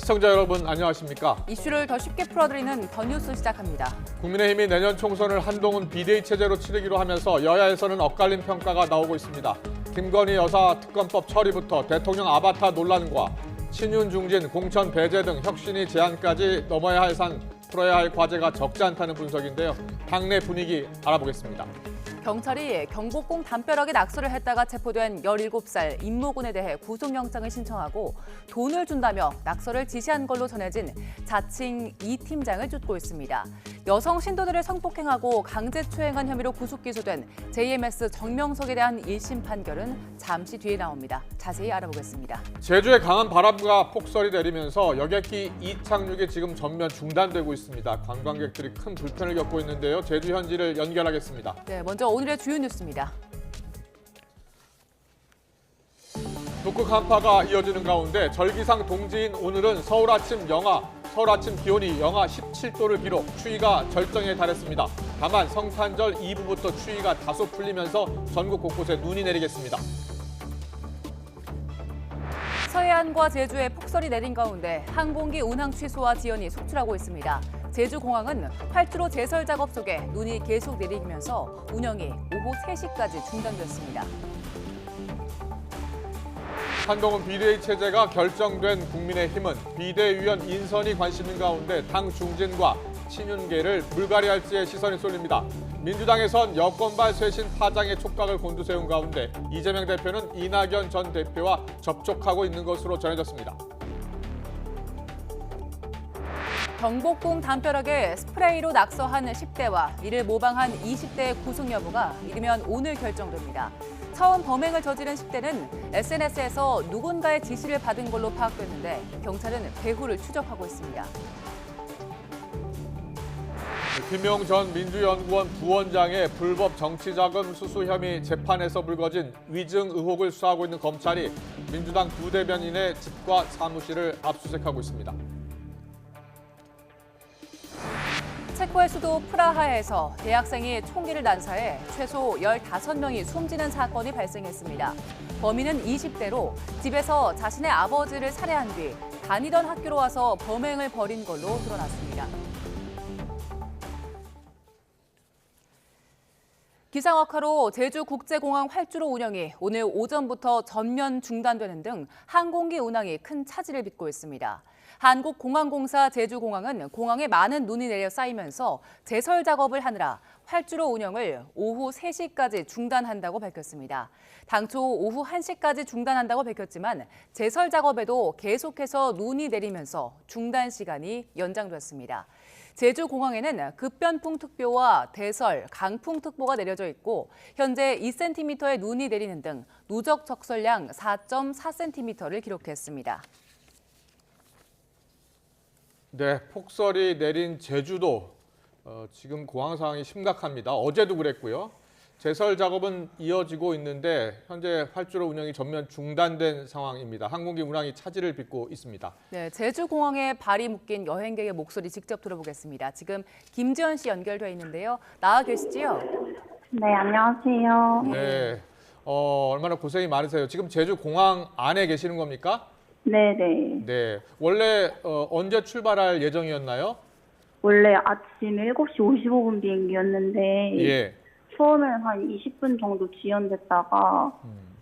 시청자 여러분 안녕하십니까? 이슈를 더 쉽게 풀어드리는 더 뉴스 시작합니다. 국민의힘이 내년 총선을 한동훈 비대위 체제로 치르기로 하면서 여야에서는 엇갈린 평가가 나오고 있습니다. 김건희 여사 특검법 처리부터 대통령 아바타 논란과 친윤 중진, 공천 배제 등 혁신이 제한까지 넘어야 할 산 풀어야 할 과제가 적지 않다는 분석인데요. 당내 분위기 알아보겠습니다. 경찰이 경복궁 담벼락에 낙서를 했다가 체포된 17살 임모군에 대해 구속영장을 신청하고 돈을 준다며 낙서를 지시한 걸로 전해진 자칭 이 팀장을 쫓고 있습니다. 여성 신도들을 성폭행하고 강제추행한 혐의로 구속 기소된 JMS 정명석에 대한 1심 판결은 잠시 뒤에 나옵니다. 자세히 알아보겠습니다. 제주에 강한 바람과 폭설이 내리면서 여객기 이착륙이 지금 전면 중단되고 있습니다. 관광객들이 큰 불편을 겪고 있는데요. 제주 현지를 연결하겠습니다. 네, 먼저 오늘의 주요 뉴스입니다. 북극 한파가 이어지는 가운데 절기상 동지인 오늘은 서울 아침 기온이 영하 17도를 기록, 추위가 절정에 달했습니다. 다만 성탄절 이후부터 추위가 다소 풀리면서 전국 곳곳에 눈이 내리겠습니다. 서해안과 제주에 폭설이 내린 가운데 항공기 운항 취소와 지연이 속출하고 있습니다. 제주공항은 활주로 제설 작업 속에 눈이 계속 내리면서 운영이 오후 3시까지 중단됐습니다. 한동훈 비대위 체제가 결정된 국민의힘은 비대위원 인선이 관심인 가운데 당 중진과 친윤계를 물갈이할지에 시선이 쏠립니다. 민주당에선 여권발 쇄신 파장의 촉각을 곤두세운 가운데 이재명 대표는 이낙연 전 대표와 접촉하고 있는 것으로 전해졌습니다. 경복궁 담벼락에 스프레이로 낙서한 10대와 이를 모방한 20대의 구속 여부가 이르면 오늘 결정됩니다. 처음 범행을 저지른 10대는 SNS에서 누군가의 지시를 받은 걸로 파악됐는데 경찰은 배후를 추적하고 있습니다. 김용 전 민주연구원 부원장의 불법 정치자금 수수 혐의 재판에서 불거진 위증 의혹을 수사하고 있는 검찰이 민주당 두 대변인의 집과 사무실을 압수수색하고 있습니다. 체코의 수도 프라하에서 대학생이 총기를 난사해 최소 15명이 숨지는 사건이 발생했습니다. 범인은 20대로 집에서 자신의 아버지를 살해한 뒤 다니던 학교로 와서 범행을 벌인 걸로 드러났습니다. 기상악화로 제주국제공항 활주로 운영이 오늘 오전부터 전면 중단되는 등 항공기 운항이 큰 차질을 빚고 있습니다. 한국공항공사 제주공항은 공항에 많은 눈이 내려 쌓이면서 제설 작업을 하느라 활주로 운영을 오후 3시까지 중단한다고 밝혔습니다. 당초 오후 1시까지 중단한다고 밝혔지만 제설 작업에도 계속해서 눈이 내리면서 중단 시간이 연장됐습니다. 제주공항에는 급변풍특보와 대설, 강풍특보가 내려져 있고 현재 2cm의 눈이 내리는 등 누적 적설량 4.4cm를 기록했습니다. 네, 폭설이 내린 제주도 지금 공항 상황이 심각합니다. 어제도 그랬고요. 제설 작업은 이어지고 있는데 현재 활주로 운영이 전면 중단된 상황입니다. 항공기 운항이 차질을 빚고 있습니다. 네, 제주공항에 발이 묶인 여행객의 목소리 직접 들어보겠습니다. 지금 김지연 씨 연결돼 있는데요. 나와 계시지요? 네, 안녕하세요. 네, 얼마나 고생이 많으세요. 지금 제주공항 안에 계시는 겁니까? 네네. 네, 원래 언제 출발할 예정이었나요? 원래 아침 7시 55분 비행기였는데 예. 처음에는 한 20분 정도 지연됐다가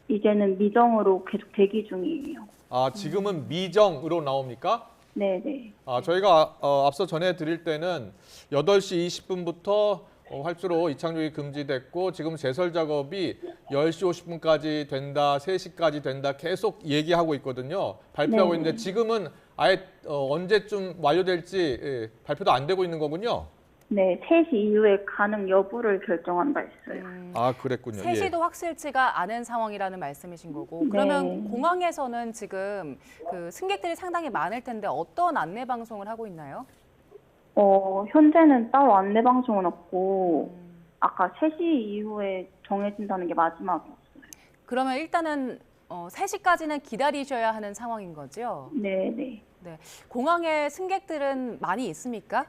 이제는 미정으로 계속 대기 중이에요. 아, 지금은 미정으로 나옵니까? 네네. 저희가 앞서 전해드릴 때는 8시 20분부터 활주로 이착륙이 금지됐고 지금 제설 작업이 10시 50분까지 된다, 3시까지 된다 계속 얘기하고 있거든요. 발표하고 네. 있는데 지금은 아예 언제쯤 완료될지 발표도 안 되고 있는 거군요. 네, 3시 이후에 가능 여부를 결정한다 했어요. 아, 그랬군요. 3시도 확실치가 않은 상황이라는 말씀이신 거고 네. 그러면 공항에서는 지금 그 승객들이 상당히 많을 텐데 어떤 안내 방송을 하고 있나요? 현재는 따로 안내 방송은 없고 아까 3시 이후에 정해진다는 게 마지막이었어요. 그러면 일단은 3시까지는 기다리셔야 하는 상황인 거죠? 네네. 네. 공항에 승객들은 많이 있습니까?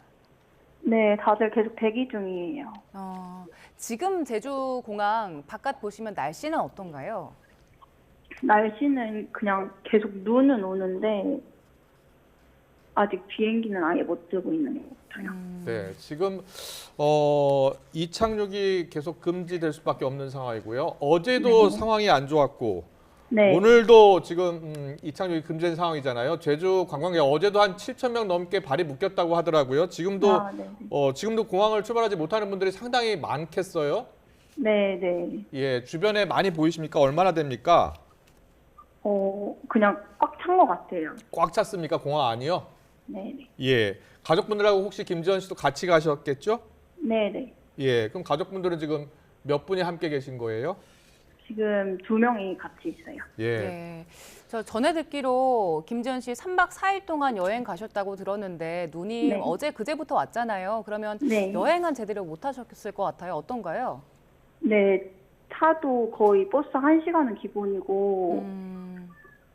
네, 다들 계속 대기 중이에요. 지금 제주공항 바깥 보시면 날씨는 어떤가요? 날씨는 그냥 계속 눈은 오는데 아직 비행기는 아예 못 뜨고 있는 것 같아요. 네, 지금 이착륙이 계속 금지될 수밖에 없는 상황이고요. 어제도 상황이 안 좋았고 네. 오늘도 지금 이착륙이 금지된 상황이잖아요. 제주 관광객 어제도 한 7천 명 넘게 발이 묶였다고 하더라고요. 지금도 아, 네. 지금도 공항을 출발하지 못하는 분들이 상당히 많겠어요. 네, 네. 예, 주변에 많이 보이십니까? 얼마나 됩니까? 그냥 꽉 찬 것 같아요. 꽉 찼습니까? 공항 안이요? 네, 네. 예. 가족분들하고 혹시 김지연 씨도 같이 가셨겠죠? 네, 네. 예. 그럼 가족분들은 지금 몇 분이 함께 계신 거예요? 지금 2명이 같이 있어요. 예. 네. 저 전에 듣기로 김지연 씨 3박 4일 동안 여행 가셨다고 들었는데 눈이 네. 어제 그제부터 왔잖아요. 그러면 네. 여행은 제대로 못 하셨을 것 같아요. 어떤가요? 네, 차도 거의 버스 1시간은 기본이고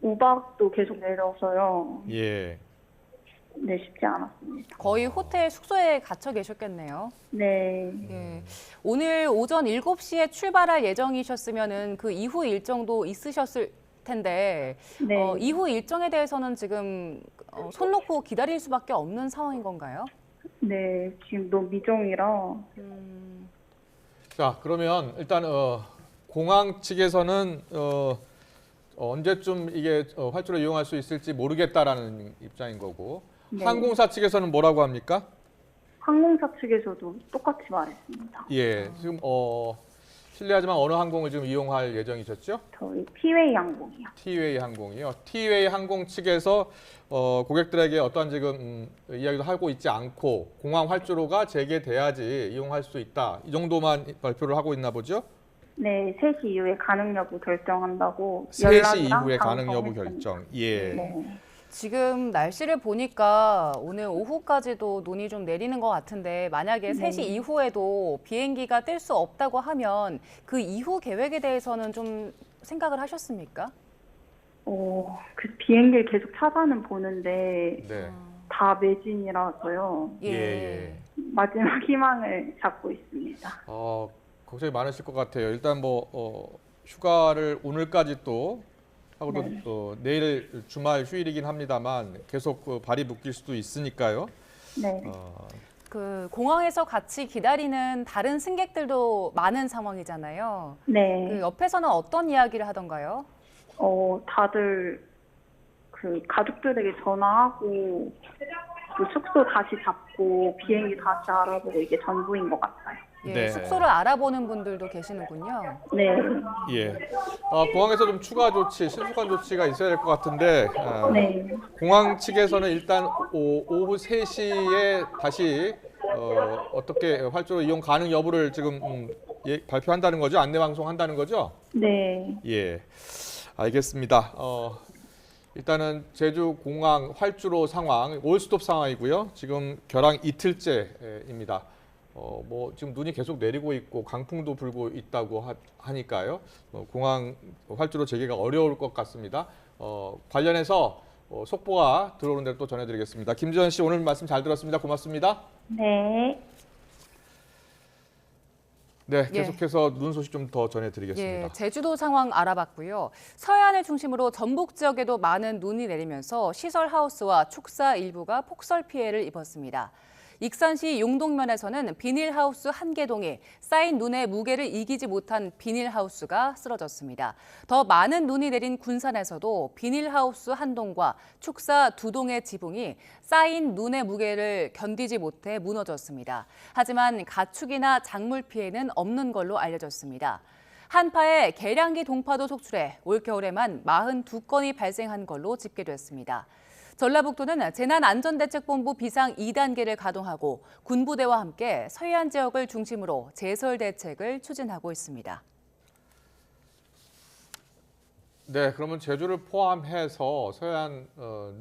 우박도 계속 내려서요. 예. 네, 쉽지 않았습니다. 거의 호텔 숙소에 gat혀 계셨겠네요. 네, 예. 오늘 오전 7시에 출발할 예정이셨으면은 그 이후 일정도 있으셨을 텐데 네. 이후 일정에 대해서는 지금 손 놓고 기다릴 수밖에 없는 상황인 건가요? 네, 지금 너무 미정이라. 자, 그러면 일단 공항 측에서는 언제쯤 이게 활주로 이용할 수 있을지 모르겠다라는 입장인 거고 네. 항공사 측에서는 뭐라고 합니까? 항공사 측에서도 똑같이 말했습니다. 예. 지금 실례하지만 어느 항공을 지금 이용할 예정이셨죠? 저희 티웨이 항공이요. 티웨이 항공이요. 티웨이 항공 측에서 고객들에게 어떠한 지금 이야기도 하고 있지 않고 공항 활주로가 재개돼야지 이용할 수 있다. 이 정도만 발표를 하고 있나 보죠? 네, 3시 이후에 가능 여부 결정한다고 3시 연락이랑 이후에 가능 여부 방송했습니다. 결정. 예. 네. 지금 날씨를 보니까 오늘 오후까지도 눈이 좀 내리는 것 같은데 만약에 네. 3시 이후에도 비행기가 뜰 수 없다고 하면 그 이후 계획에 대해서는 좀 생각을 하셨습니까? 그 비행기를 계속 찾아는 보는데 네. 다 매진이라서요. 예. 마지막 희망을 잡고 있습니다. 걱정이 많으실 것 같아요. 일단 뭐 휴가를 오늘까지 또 하고 네. 또 내일 주말 휴일이긴 합니다만 계속 발이 묶일 수도 있으니까요. 네. 그 공항에서 같이 기다리는 다른 승객들도 많은 상황이잖아요. 네. 그 옆에서는 어떤 이야기를 하던가요? 다들 그 가족들에게 전화하고 그 숙소 다시 잡고 비행기 다시 알아보고 이게 전부인 것 같아요. 예, 네. 숙소를 알아보는 분들도 계시는군요. 네. 예. 공항에서 좀 추가 조치, 신속한 조치가 있어야 될 것 같은데 네. 공항 측에서는 일단 오후 3시에 다시 어떻게 활주로 이용 가능 여부를 지금 발표한다는 거죠? 안내 방송한다는 거죠? 네. 예. 알겠습니다. 일단은 제주 공항 활주로 상황 올스톱 상황이고요. 지금 결항 이틀째입니다. 뭐 지금 눈이 계속 내리고 있고 강풍도 불고 있다고 하니까요. 공항 활주로 재개가 어려울 것 같습니다. 관련해서 속보가 들어오는 대로 또 전해드리겠습니다. 김지연 씨 오늘 말씀 잘 들었습니다. 고맙습니다. 네. 네, 계속해서 눈 소식 좀 더 전해드리겠습니다. 예, 제주도 상황 알아봤고요. 서해안을 중심으로 전북 지역에도 많은 눈이 내리면서 시설 하우스와 축사 일부가 폭설 피해를 입었습니다. 익산시 용동면에서는 비닐하우스 한 개 동에 쌓인 눈의 무게를 이기지 못한 비닐하우스가 쓰러졌습니다. 더 많은 눈이 내린 군산에서도 비닐하우스 한 동과 축사 두 동의 지붕이 쌓인 눈의 무게를 견디지 못해 무너졌습니다. 하지만 가축이나 작물 피해는 없는 걸로 알려졌습니다. 한파에 계량기 동파도 속출해 올겨울에만 42건이 발생한 걸로 집계됐습니다. 전라북도는 재난안전대책본부 비상 2단계를 가동하고 군부대와 함께 서해안 지역을 중심으로 제설 대책을 추진하고 있습니다. 네, 그러면 제주를 포함해서 서해안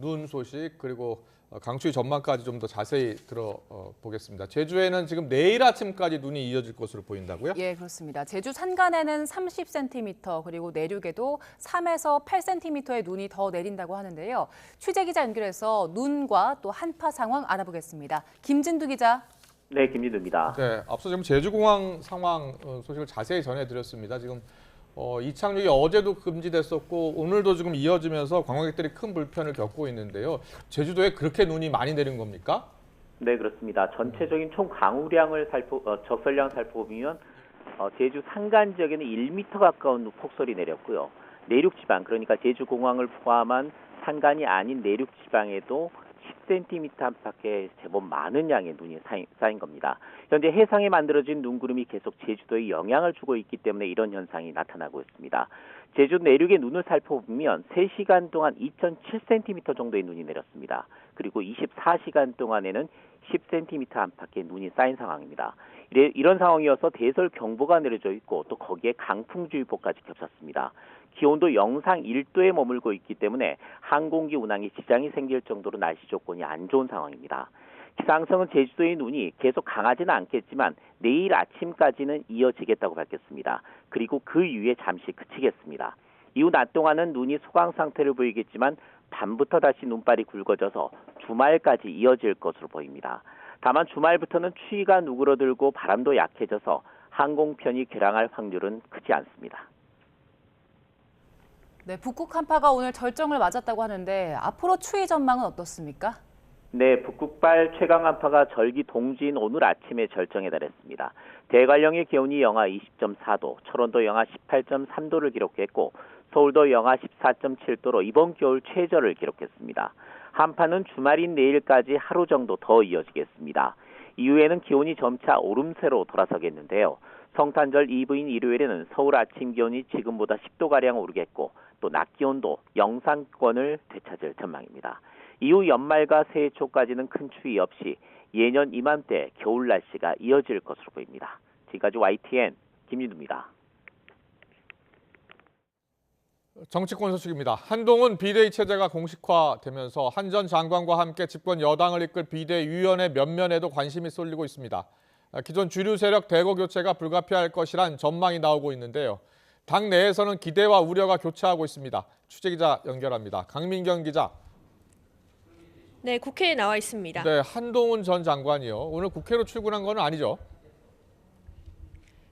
눈 소식 그리고 강추위 전망까지 좀 더 자세히 들어보겠습니다. 제주에는 지금 내일 아침까지 눈이 이어질 것으로 보인다고요? 예, 그렇습니다. 제주 산간에는 30cm 그리고 내륙에도 3에서 8cm의 눈이 더 내린다고 하는데요. 취재 기자 연결해서 눈과 또 한파 상황 알아보겠습니다. 김진두 기자. 네, 김진두입니다. 네, 앞서 지금 제주공항 상황 소식을 자세히 전해드렸습니다. 지금 이착륙이 어제도 금지됐었고 오늘도 지금 이어지면서 관광객들이 큰 불편을 겪고 있는데요. 제주도에 그렇게 눈이 많이 내린 겁니까? 네, 그렇습니다. 전체적인 총 강우량을 적설량 살펴보면 제주 산간 지역에는 1m 가까운 폭설이 내렸고요. 내륙 지방, 그러니까 제주공항을 포함한 산간이 아닌 내륙 지방에도 10cm 안팎의 제법 많은 양의 눈이 쌓인 겁니다. 현재 해상에 만들어진 눈구름이 계속 제주도에 영향을 주고 있기 때문에 이런 현상이 나타나고 있습니다. 제주 내륙의 눈을 살펴보면 3시간 동안 2.7cm 정도의 눈이 내렸습니다. 그리고 24시간 동안에는 10cm 안팎의 눈이 쌓인 상황입니다. 이런 상황이어서 대설경보가 내려져 있고 또 거기에 강풍주의보까지 겹쳤습니다. 기온도 영상 1도에 머물고 있기 때문에 항공기 운항에 지장이 생길 정도로 날씨 조건이 안 좋은 상황입니다. 기상청은 제주도의 눈이 계속 강하지는 않겠지만 내일 아침까지는 이어지겠다고 밝혔습니다. 그리고 그 이후에 잠시 그치겠습니다. 이후 낮 동안은 눈이 소강 상태를 보이겠지만 밤부터 다시 눈발이 굵어져서 주말까지 이어질 것으로 보입니다. 다만 주말부터는 추위가 누그러들고 바람도 약해져서 항공편이 결항할 확률은 크지 않습니다. 네, 북극 한파가 오늘 절정을 맞았다고 하는데 앞으로 추위 전망은 어떻습니까? 네, 북극발 최강 한파가 절기 동지인 오늘 아침에 절정에 달했습니다. 대관령의 기온이 영하 20.4도, 철원도 영하 18.3도를 기록했고 서울도 영하 14.7도로 이번 겨울 최저를 기록했습니다. 한파는 주말인 내일까지 하루 정도 더 이어지겠습니다. 이후에는 기온이 점차 오름세로 돌아서겠는데요. 성탄절 이브인 일요일에는 서울 아침 기온이 지금보다 10도가량 오르겠고 또 낮 기온도 영상권을 되찾을 전망입니다. 이후 연말과 새해 초까지는 큰 추위 없이 예년 이맘때 겨울 날씨가 이어질 것으로 보입니다. 지금까지 YTN 김윤우입니다. 정치권 소식입니다. 한동훈 비대위 체제가 공식화되면서 한 전 장관과 함께 집권 여당을 이끌 비대위원회 면면에도 관심이 쏠리고 있습니다. 기존 주류 세력 대거 교체가 불가피할 것이란 전망이 나오고 있는데요. 당 내에서는 기대와 우려가 교차하고 있습니다. 취재기자 연결합니다. 강민경 기자. 네, 국회에 나와 있습니다. 네, 한동훈 전 장관이요. 오늘 국회로 출근한 건 아니죠?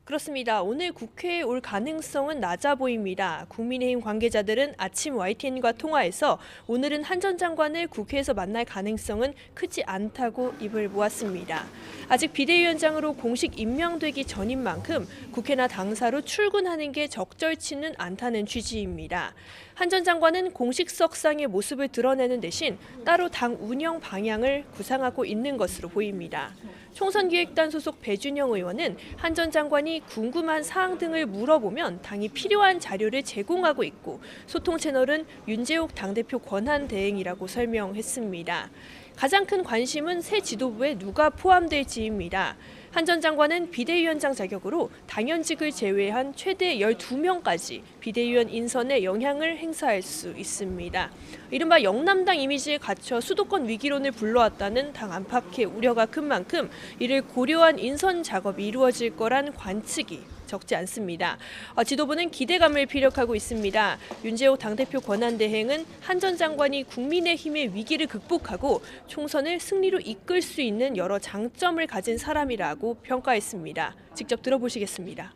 그렇습니다. 오늘 국회에 올 가능성은 낮아 보입니다. 국민의힘 관계자들은 아침 YTN과 통화에서 오늘은 한 전 장관을 국회에서 만날 가능성은 크지 않다고 입을 모았습니다. 아직 비대위원장으로 공식 임명되기 전인 만큼 국회나 당사로 출근하는 게 적절치는 않다는 취지입니다. 한 전 장관은 공식석상의 모습을 드러내는 대신 따로 당 운영 방향을 구상하고 있는 것으로 보입니다. 총선기획단 소속 배준영 의원은 한 전 장관이 궁금한 사항 등을 물어보면 당이 필요한 자료를 제공하고 있고 소통 채널은 윤재욱 당대표 권한 대행이라고 설명했습니다. 가장 큰 관심은 새 지도부에 누가 포함될지입니다. 한 전 장관은 비대위원장 자격으로 당연직을 제외한 최대 12명까지 비대위원 인선에 영향을 행사할 수 있습니다. 이른바 영남당 이미지에 갇혀 수도권 위기론을 불러왔다는 당 안팎의 우려가 큰 만큼 이를 고려한 인선 작업이 이루어질 거란 관측이 적지 않습니다. 지도부는 기대감을 피력하고 있습니다. 윤재욱 당대표 권한대행은 한 전 장관이 국민의힘의 위기를 극복하고 총선을 승리로 이끌 수 있는 여러 장점을 가진 사람이라고 평가했습니다. 직접 들어보시겠습니다.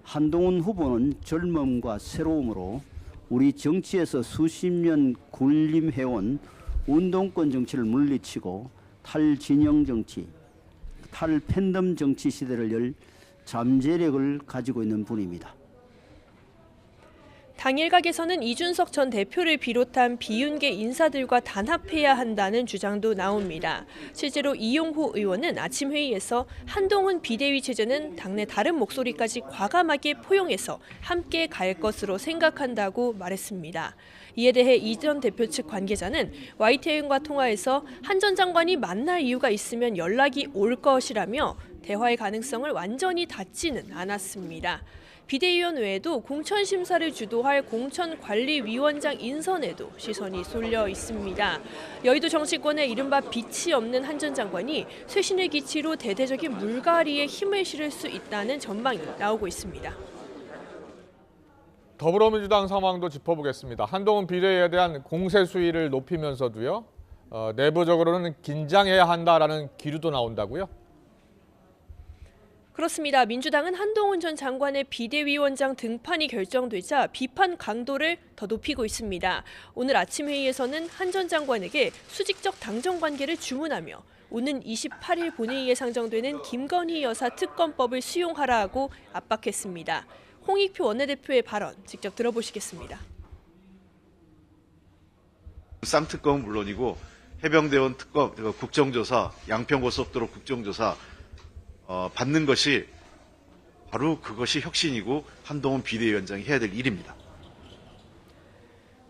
한동훈 후보는 젊음과 새로움으로 우리 정치에서 수십 년 군림해온 운동권 정치를 물리치고 탈진영 정치, 탈팬덤 정치 시대를 열 잠재력을 가지고 있는 분입니다. 당 일각에서는 이준석 전 대표를 비롯한 비윤계 인사들과 단합해야 한다는 주장도 나옵니다. 실제로 이용호 의원은 아침 회의에서 한동훈 비대위 체제는 당내 다른 목소리까지 과감하게 포용해서 함께 갈 것으로 생각한다고 말했습니다. 이에 대해 이 전 대표 측 관계자는 YTN과 통화에서 한 전 장관이 만날 이유가 있으면 연락이 올 것이라며 대화의 가능성을 완전히 닫지는 않았습니다. 비대위원 외에도 공천 심사를 주도할 공천관리위원장 인선에도 시선이 쏠려 있습니다. 여의도 정치권에 이른바 빛이 없는 한 전 장관이 쇄신의 기치로 대대적인 물갈이에 힘을 실을 수 있다는 전망이 나오고 있습니다. 더불어민주당 상황도 짚어보겠습니다. 한동훈 비대위에 대한 공세 수위를 높이면서도요. 내부적으로는 긴장해야 한다라는 기류도 나온다고요? 그렇습니다. 민주당은 한동훈 전 장관의 비대위원장 등판이 결정되자 비판 강도를 더 높이고 있습니다. 오늘 아침 회의에서는 한 전 장관에게 수직적 당정 관계를 주문하며 오는 28일 본회의에 상정되는 김건희 여사 특검법을 수용하라고 압박했습니다. 홍익표 원내대표의 발언 직접 들어보시겠습니다. 쌍특검은 물론이고 해병대원 특검, 국정조사, 양평고속도로 국정조사 받는 것이 바로 그것이 혁신이고 한동훈 비대위원장이 해야 될 일입니다.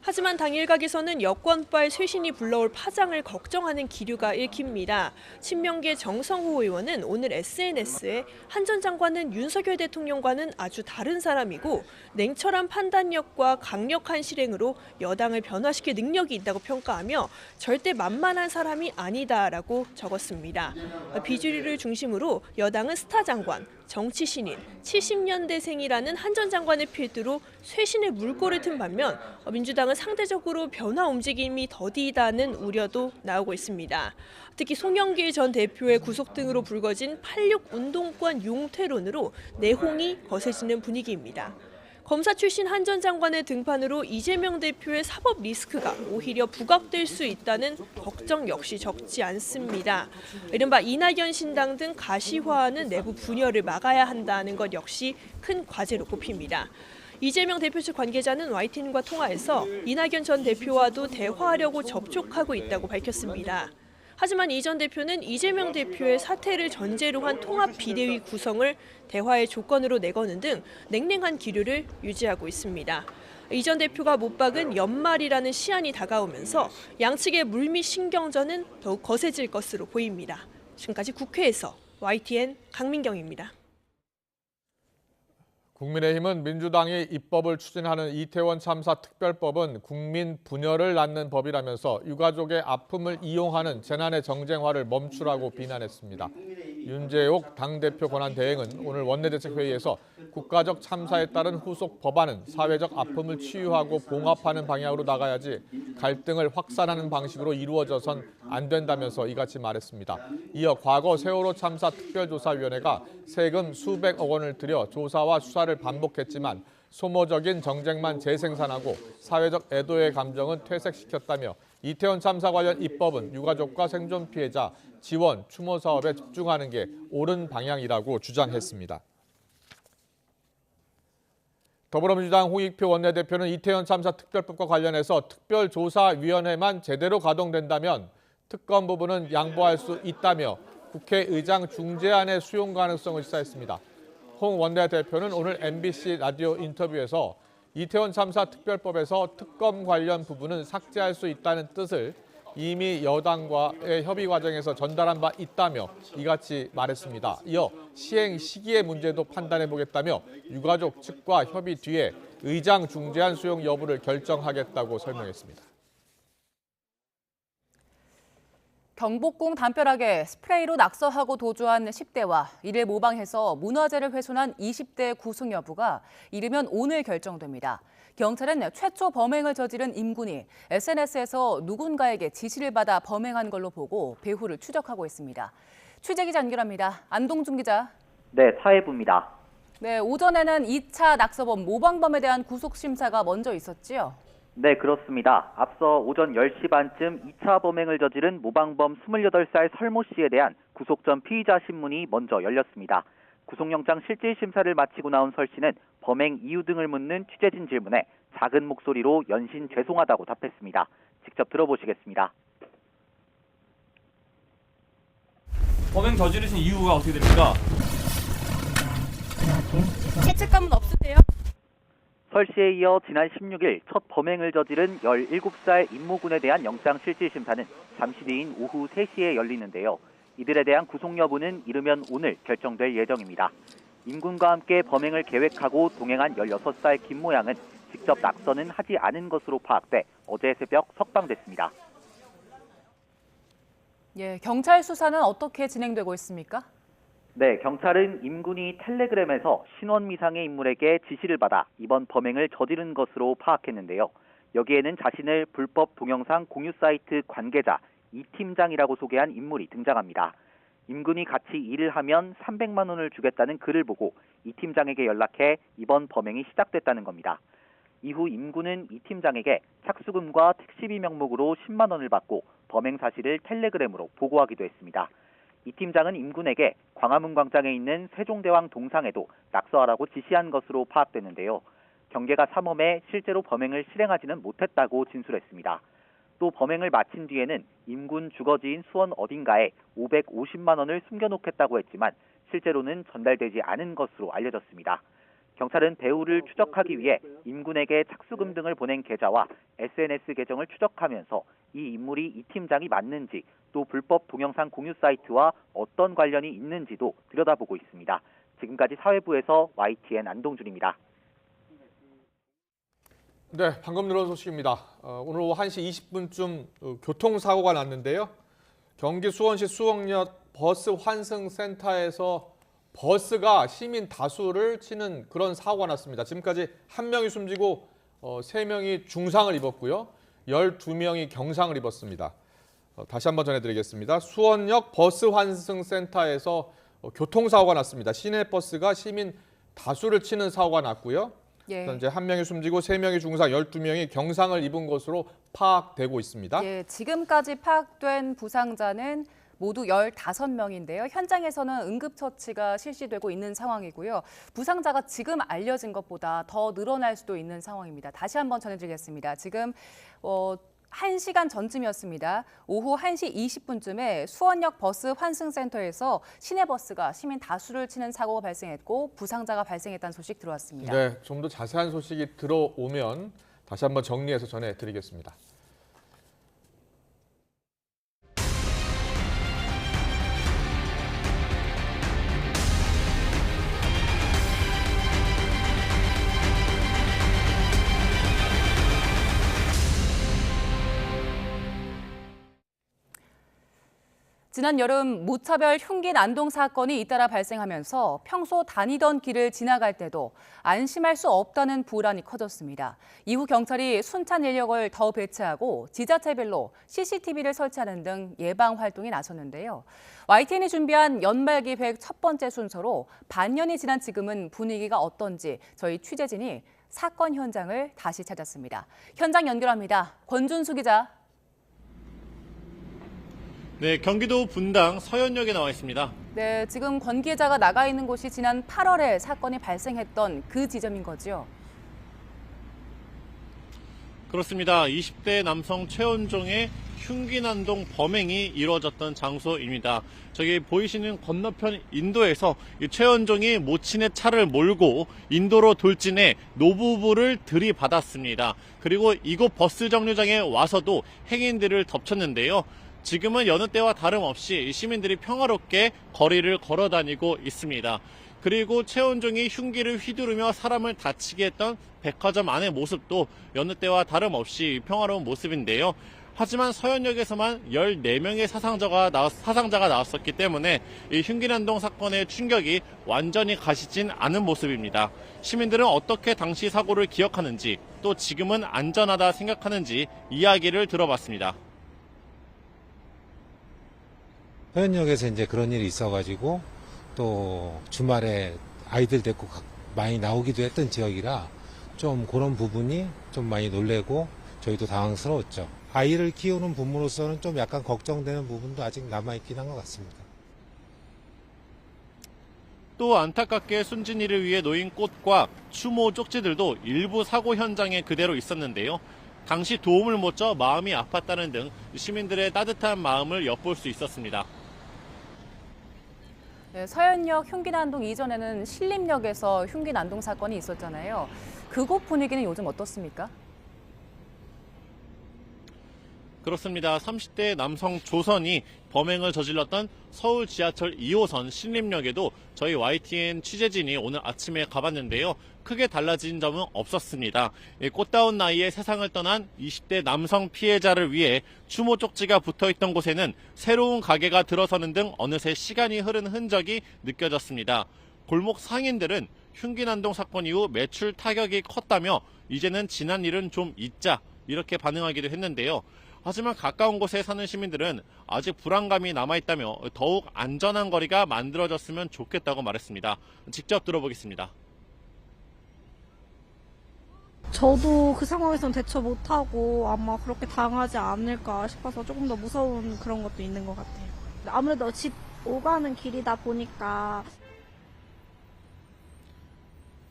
하지만 당 일각에서는 여권발 쇄신이 불러올 파장을 걱정하는 기류가 읽힙니다. 친명계 정성호 의원은 오늘 SNS에 한 전 장관은 윤석열 대통령과는 아주 다른 사람이고 냉철한 판단력과 강력한 실행으로 여당을 변화시킬 능력이 있다고 평가하며 절대 만만한 사람이 아니다라고 적었습니다. 비주류를 중심으로 여당은 스타 장관, 정치 신인, 70년대생이라는 한 전 장관을 필두로 쇄신의 물꼬를 튼 반면 민주당은 상대적으로 변화 움직임이 더디다는 우려도 나오고 있습니다. 특히 송영길 전 대표의 구속 등으로 불거진 86 운동권 용퇴론으로 내홍이 거세지는 분위기입니다. 검사 출신 한 전 장관의 등판으로 이재명 대표의 사법 리스크가 오히려 부각될 수 있다는 걱정 역시 적지 않습니다. 이른바 이낙연 신당 등 가시화하는 내부 분열을 막아야 한다는 것 역시 큰 과제로 꼽힙니다. 이재명 대표 측 관계자는 YTN과 통화해서 이낙연 전 대표와도 대화하려고 접촉하고 있다고 밝혔습니다. 하지만 이 전 대표는 이재명 대표의 사퇴를 전제로 한 통합 비대위 구성을 대화의 조건으로 내거는 등 냉랭한 기류를 유지하고 있습니다. 이 전 대표가 못 박은 연말이라는 시한이 다가오면서 양측의 물밑 신경전은 더욱 거세질 것으로 보입니다. 지금까지 국회에서 YTN 강민경입니다. 국민의힘은 민주당이 입법을 추진하는 이태원 참사 특별법은 국민 분열을 낳는 법이라면서 유가족의 아픔을 이용하는 재난의 정쟁화를 멈추라고 비난했습니다. 윤재옥 당대표 권한대행은 오늘 원내대책회의에서 국가적 참사에 따른 후속 법안은 사회적 아픔을 치유하고 봉합하는 방향으로 나가야지 갈등을 확산하는 방식으로 이루어져선 안 된다면서 이같이 말했습니다. 이어 과거 세월호 참사 특별조사위원회가 세금 수백억 원을 들여 조사와 수사를 반복했지만 소모적인 정쟁만 재생산하고 사회적 애도의 감정은 퇴색시켰다며 이태원 참사 관련 입법은 유가족과 생존 피해자 지원, 추모 사업에 집중하는 게 옳은 방향이라고 주장했습니다. 더불어민주당 홍익표 원내대표는 이태원 참사 특별법과 관련해서 특별조사위원회만 제대로 가동된다면 특검 부분은 양보할 수 있다며 국회의장 중재안의 수용 가능성을 시사했습니다. 홍 원내대표는 오늘 MBC 라디오 인터뷰에서 이태원 참사 특별법에서 특검 관련 부분은 삭제할 수 있다는 뜻을 이미 여당과의 협의 과정에서 전달한 바 있다며 이같이 말했습니다. 이어 시행 시기의 문제도 판단해보겠다며 유가족 측과 협의 뒤에 의장 중재안 수용 여부를 결정하겠다고 설명했습니다. 경복궁 담벼락에 스프레이로 낙서하고 도주한 10대와 이를 모방해서 문화재를 훼손한 20대 구속 여부가 이르면 오늘 결정됩니다. 경찰은 최초 범행을 저지른 임군이 SNS에서 누군가에게 지시를 받아 범행한 걸로 보고 배후를 추적하고 있습니다. 취재기자 연결합니다. 안동준 기자. 네, 사회부입니다. 네, 오전에는 2차 낙서범 모방범에 대한 구속 심사가 먼저 있었지요? 네, 그렇습니다. 앞서 오전 10시 반쯤 2차 범행을 저지른 모방범 28살 설모 씨에 대한 구속 전 피의자 신문이 먼저 열렸습니다. 구속영장 실질심사를 마치고 나온 설 씨는 범행 이유 등을 묻는 취재진 질문에 작은 목소리로 연신 죄송하다고 답했습니다. 직접 들어보시겠습니다. 범행 저지르신 이유가 어떻게 됩니까? 죄책감은 없으세요? 설 씨에 이어 지난 16일 첫 범행을 저지른 17살 임모군에 대한 영장 실질심사는 잠시 뒤인 오후 3시에 열리는데요. 이들에 대한 구속 여부는 이르면 오늘 결정될 예정입니다. 임군과 함께 범행을 계획하고 동행한 16살 김모 양은 직접 낙서는 하지 않은 것으로 파악돼 어제 새벽 석방됐습니다. 예, 경찰 수사는 어떻게 진행되고 있습니까? 네, 경찰은 임군이 텔레그램에서 신원미상의 인물에게 지시를 받아 이번 범행을 저지른 것으로 파악했는데요. 여기에는 자신을 불법 동영상 공유 사이트 관계자 이 팀장이라고 소개한 인물이 등장합니다. 임군이 같이 일을 하면 300만 원을 주겠다는 글을 보고 이 팀장에게 연락해 이번 범행이 시작됐다는 겁니다. 이후 임군은 이 팀장에게 착수금과 택시비 명목으로 10만 원을 받고 범행 사실을 텔레그램으로 보고하기도 했습니다. 이 팀장은 임군에게 광화문 광장에 있는 세종대왕 동상에도 낙서하라고 지시한 것으로 파악되는데요. 경계가 삼엄해 실제로 범행을 실행하지는 못했다고 진술했습니다. 또 범행을 마친 뒤에는 임군 주거지인 수원 어딘가에 550만 원을 숨겨놓겠다고 했지만 실제로는 전달되지 않은 것으로 알려졌습니다. 경찰은 배우를 추적하기 위해 임군에게 착수금 등을 보낸 계좌와 SNS 계정을 추적하면서 이 인물이 이 팀장이 맞는지 또 불법 동영상 공유 사이트와 어떤 관련이 있는지도 들여다보고 있습니다. 지금까지 사회부에서 YTN 안동준입니다. 네, 방금 들어온 소식입니다. 오늘 오후 1시 20분쯤 교통사고가 났는데요. 경기 수원시 수원역 버스 환승센터에서 버스가 시민 다수를 치는 그런 사고가 났습니다. 지금까지 1명이 숨지고 3명이 중상을 입었고요. 12명이 경상을 입었습니다. 다시 한번 전해드리겠습니다. 수원역 버스 환승센터에서 교통사고가 났습니다. 시내버스가 시민 다수를 치는 사고가 났고요. 예. 현재 1명이 숨지고 3명이 중상, 12명이 경상을 입은 것으로 파악되고 있습니다. 예, 지금까지 파악된 부상자는 모두 15명인데요. 현장에서는 응급처치가 실시되고 있는 상황이고요. 부상자가 지금 알려진 것보다 더 늘어날 수도 있는 상황입니다. 다시 한번 전해드리겠습니다. 지금 1시간 전쯤이었습니다. 오후 1시 20분쯤에 수원역 버스 환승센터에서 시내버스가 시민 다수를 치는 사고가 발생했고 부상자가 발생했다는 소식 들어왔습니다. 네, 좀 더 자세한 소식이 들어오면 다시 한번 정리해서 전해드리겠습니다. 지난 여름 무차별 흉기 난동 사건이 잇따라 발생하면서 평소 다니던 길을 지나갈 때도 안심할 수 없다는 불안이 커졌습니다. 이후 경찰이 순찰 인력을 더 배치하고 지자체별로 CCTV를 설치하는 등 예방 활동에 나섰는데요. YTN이 준비한 연말 기획 첫 번째 순서로 반년이 지난 지금은 분위기가 어떤지 저희 취재진이 사건 현장을 다시 찾았습니다. 현장 연결합니다. 권준수 기자. 네, 경기도 분당 서현역에 나와 있습니다. 네, 지금 권 기자가 나가 있는 곳이 지난 8월에 사건이 발생했던 그 지점인 거죠? 그렇습니다. 20대 남성 최원종의 흉기난동 범행이 이루어졌던 장소입니다. 저기 보이시는 건너편 인도에서 이 최원종이 모친의 차를 몰고 인도로 돌진해 노부부를 들이받았습니다. 그리고 이곳 버스 정류장에 와서도 행인들을 덮쳤는데요. 지금은 여느 때와 다름없이 시민들이 평화롭게 거리를 걸어다니고 있습니다. 그리고 최원종이 흉기를 휘두르며 사람을 다치게 했던 백화점 안의 모습도 여느 때와 다름없이 평화로운 모습인데요. 하지만 서현역에서만 14명의 사상자가 나왔었기 때문에 이 흉기난동 사건의 충격이 완전히 가시진 않은 모습입니다. 시민들은 어떻게 당시 사고를 기억하는지 또 지금은 안전하다 생각하는지 이야기를 들어봤습니다. 서현역에서 이제 그런 일이 있어가지고 또 주말에 아이들 데리고 많이 나오기도 했던 지역이라 좀 그런 부분이 좀 많이 놀래고 저희도 당황스러웠죠. 아이를 키우는 부모로서는 좀 약간 걱정되는 부분도 아직 남아있긴 한 것 같습니다. 또 안타깝게 순진이를 위해 놓인 꽃과 추모 쪽지들도 일부 사고 현장에 그대로 있었는데요. 당시 도움을 못 줘 마음이 아팠다는 등 시민들의 따뜻한 마음을 엿볼 수 있었습니다. 네, 서현역 흉기난동 이전에는 신림역에서 흉기난동 사건이 있었잖아요. 그곳 분위기는 요즘 어떻습니까? 그렇습니다. 30대 남성 조선이 범행을 저질렀던 서울 지하철 2호선 신림역에도 저희 YTN 취재진이 오늘 아침에 가봤는데요. 크게 달라진 점은 없었습니다. 꽃다운 나이에 세상을 떠난 20대 남성 피해자를 위해 추모 쪽지가 붙어있던 곳에는 새로운 가게가 들어서는 등 어느새 시간이 흐른 흔적이 느껴졌습니다. 골목 상인들은 흉기난동 사건 이후 매출 타격이 컸다며 이제는 지난 일은 좀 잊자 이렇게 반응하기도 했는데요. 하지만 가까운 곳에 사는 시민들은 아직 불안감이 남아있다며 더욱 안전한 거리가 만들어졌으면 좋겠다고 말했습니다. 직접 들어보겠습니다. 저도 그 상황에선 대처 못하고 아마 그렇게 당하지 않을까 싶어서 조금 더 무서운 그런 것도 있는 것 같아요. 아무래도 집 오가는 길이다 보니까.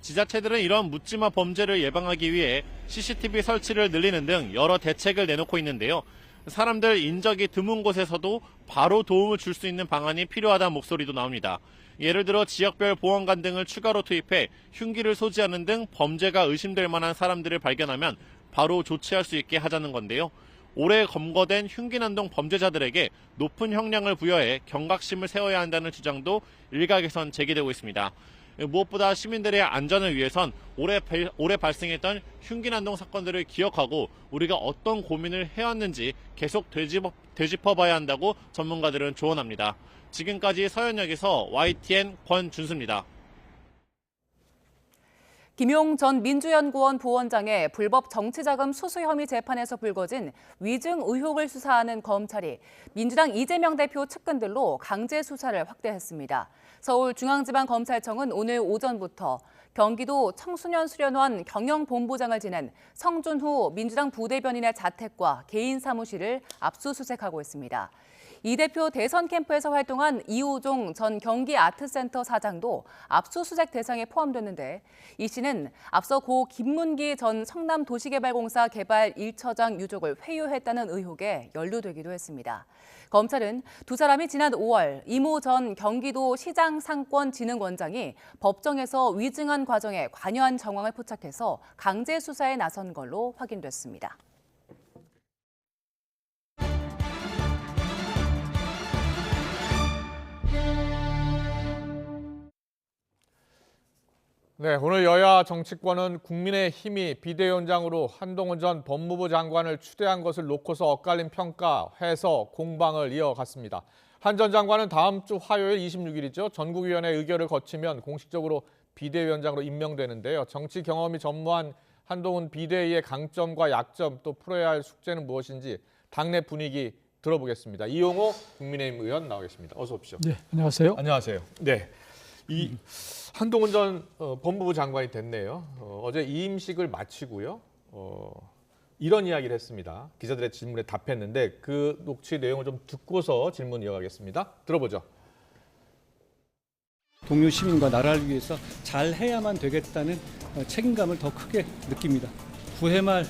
지자체들은 이런 묻지마 범죄를 예방하기 위해 CCTV 설치를 늘리는 등 여러 대책을 내놓고 있는데요. 사람들 인적이 드문 곳에서도 바로 도움을 줄 수 있는 방안이 필요하다는 목소리도 나옵니다. 예를 들어 지역별 보안관 등을 추가로 투입해 흉기를 소지하는 등 범죄가 의심될 만한 사람들을 발견하면 바로 조치할 수 있게 하자는 건데요. 올해 검거된 흉기난동 범죄자들에게 높은 형량을 부여해 경각심을 세워야 한다는 주장도 일각에선 제기되고 있습니다. 무엇보다 시민들의 안전을 위해선 올해 발생했던 흉기난동 사건들을 기억하고 우리가 어떤 고민을 해왔는지 계속 되짚어봐야 한다고 전문가들은 조언합니다. 지금까지 서현역에서 YTN 권준수입니다. 김용 전 민주연구원 부원장의 불법 정치자금 수수 혐의 재판에서 불거진 위증 의혹을 수사하는 검찰이 민주당 이재명 대표 측근들로 강제 수사를 확대했습니다. 서울중앙지방검찰청은 오늘 오전부터 경기도 청소년수련원 경영본부장을 지낸 성준후 민주당 부대변인의 자택과 개인 사무실을 압수수색하고 있습니다. 이 대표 대선 캠프에서 활동한 이우종 전 경기아트센터 사장도 압수수색 대상에 포함됐는데 이 씨는 앞서 고 김문기 전 성남도시개발공사 개발 1처장 유족을 회유했다는 의혹에 연루되기도 했습니다. 검찰은 두 사람이 지난 5월 이모 전 경기도 시장상권진흥원장이 법정에서 위증한 과정에 관여한 정황을 포착해서 강제 수사에 나선 걸로 확인됐습니다. 네, 오늘 여야 정치권은 국민의힘이 비대위원장으로 한동훈 전 법무부 장관을 추대한 것을 놓고서 엇갈린 평가, 해석, 공방을 이어갔습니다. 한 전 장관은 다음 주 화요일 26일이죠. 전국위원회 의결을 거치면 공식적으로 비대위원장으로 임명되는데요. 정치 경험이 전무한 한동훈 비대위의 강점과 약점, 또 풀어야 할 숙제는 무엇인지 당내 분위기 들어보겠습니다. 이용호 국민의힘 의원 나와 계십니다. 어서 오십시오. 네, 안녕하세요. 안녕하세요. 네. 한동훈 전 법무부 장관이 됐네요. 어제 이임식을 마치고요. 이런 이야기를 했습니다. 기자들의 질문에 답했는데 그 녹취 내용을 좀 듣고서 질문 이어가겠습니다. 들어보죠. 동료 시민과 나라를 위해서 잘 해야만 되겠다는 책임감을 더 크게 느낍니다. 9회 말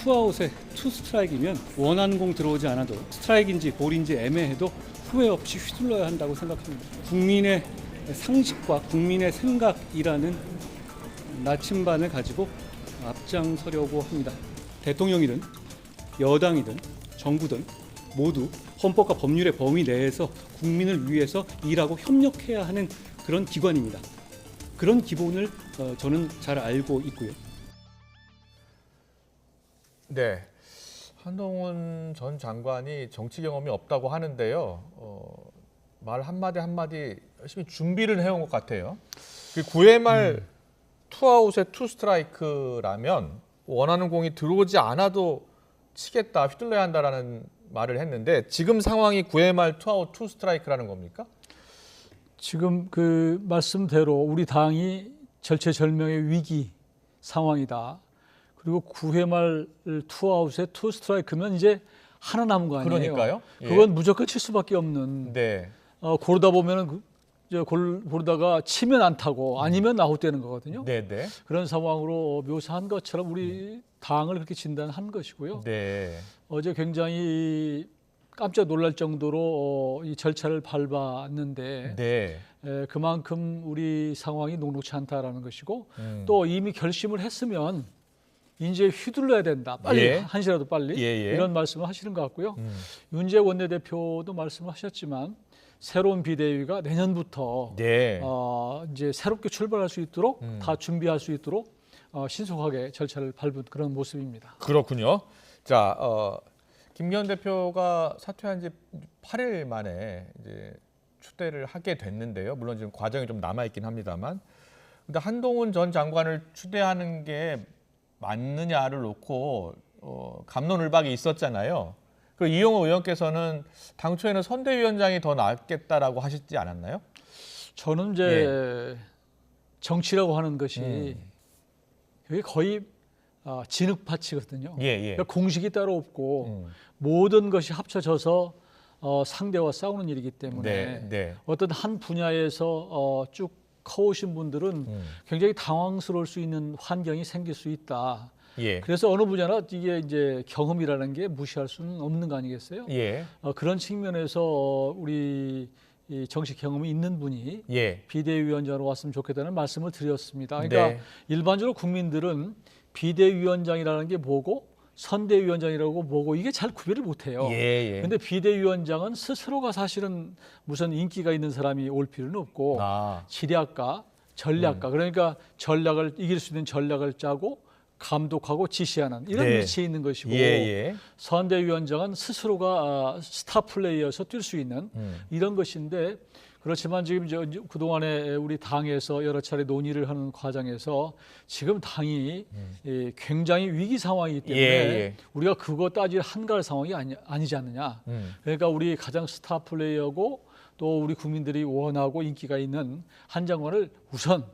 투아웃에 투 스트라이크이면 원하는 공 들어오지 않아도 스트라이크인지 볼인지 애매해도 후회 없이 휘둘러야 한다고 생각합니다. 국민의 상식과 국민의 생각이라는 나침반을 가지고 앞장서려고 합니다. 대통령이든 여당이든 정부든 모두 헌법과 법률의 범위 내에서 국민을 위해서 일하고 협력해야 하는 그런 기관입니다. 그런 기본을 저는 잘 알고 있고요. 네, 한동훈 전 장관이 정치 경험이 없다고 하는데요. 말 한마디 한마디 열심히 준비를 해온 것 같아요. 그 9회 말 투아웃에 투 스트라이크라면 원하는 공이 들어오지 않아도 치겠다, 휘둘러야 한다라는 말을 했는데 지금 상황이 9회 말 투아웃 투 스트라이크라는 겁니까? 지금 그 말씀대로 우리 당이 절체절명의 위기 상황이다. 그리고 9회 말 투아웃에 투 스트라이크면 이제 하나 남은 거 아니에요? 그러니까요. 예. 그건 무조건 칠 수밖에 없는. 네. 고르다 보면은 고르다가 치면 안타고 아니면 아웃되는 거거든요. 네. 그런 상황으로 묘사한 것처럼 우리 당을 그렇게 진단한 것이고요. 네. 어제 굉장히 깜짝 놀랄 정도로 이 절차를 밟았는데 네. 그만큼 우리 상황이 녹록치 않다라는 것이고 또 이미 결심을 했으면 이제 휘둘러야 된다. 빨리 예. 한시라도 빨리 이런 말씀을 하시는 것 같고요. 윤재 원내대표도 말씀을 하셨지만 새로운 비대위가 내년부터 이제 새롭게 출발할 수 있도록 다 준비할 수 있도록 신속하게 절차를 밟은 그런 모습입니다. 그렇군요. 자, 김기현 대표가 사퇴한 지 8일 만에 이제 추대를 하게 됐는데요. 물론 지금 과정이 좀 남아 있긴 합니다만, 근데 한동훈 전 장관을 추대하는 게 맞느냐를 놓고 갑론을박이 있었잖아요. 그 이용호 의원께서는 당초에는 선대위원장이 더 낫겠다라고 하시지 않았나요? 저는 이제 정치라고 하는 것이 그게 거의 진흙밭이거든요. 그러니까 공식이 따로 없고 모든 것이 합쳐져서 상대와 싸우는 일이기 때문에 어떤 한 분야에서 쭉 커오신 분들은 굉장히 당황스러울 수 있는 환경이 생길 수 있다. 그래서 어느 분야나 이게 이제 경험이라는 게 무시할 수는 없는 거 아니겠어요? 그런 측면에서 우리 이 정치 경험이 있는 분이 비대위원장으로 왔으면 좋겠다는 말씀을 드렸습니다. 그러니까 일반적으로 국민들은 비대위원장이라는 게 뭐고 선대위원장이라고 뭐고 이게 잘 구별을 못해요. 그런데 비대위원장은 스스로가 사실은 무슨 인기가 있는 사람이 올 필요는 없고 지략가, 전략가 그러니까 전략을 이길 수 있는 전략을 짜고 감독하고 지시하는 이런 위치에 있는 것이고 선대위원장은 스스로가 스타 플레이어서 뛸 수 있는 이런 것인데 그렇지만 지금 그동안에 우리 당에서 여러 차례 논의를 하는 과정에서 지금 당이 굉장히 위기 상황이기 때문에 우리가 그거 따질 한가할 상황이 아니지 않느냐. 그러니까 우리 가장 스타 플레이어고 또 우리 국민들이 원하고 인기가 있는 한 장관을 우선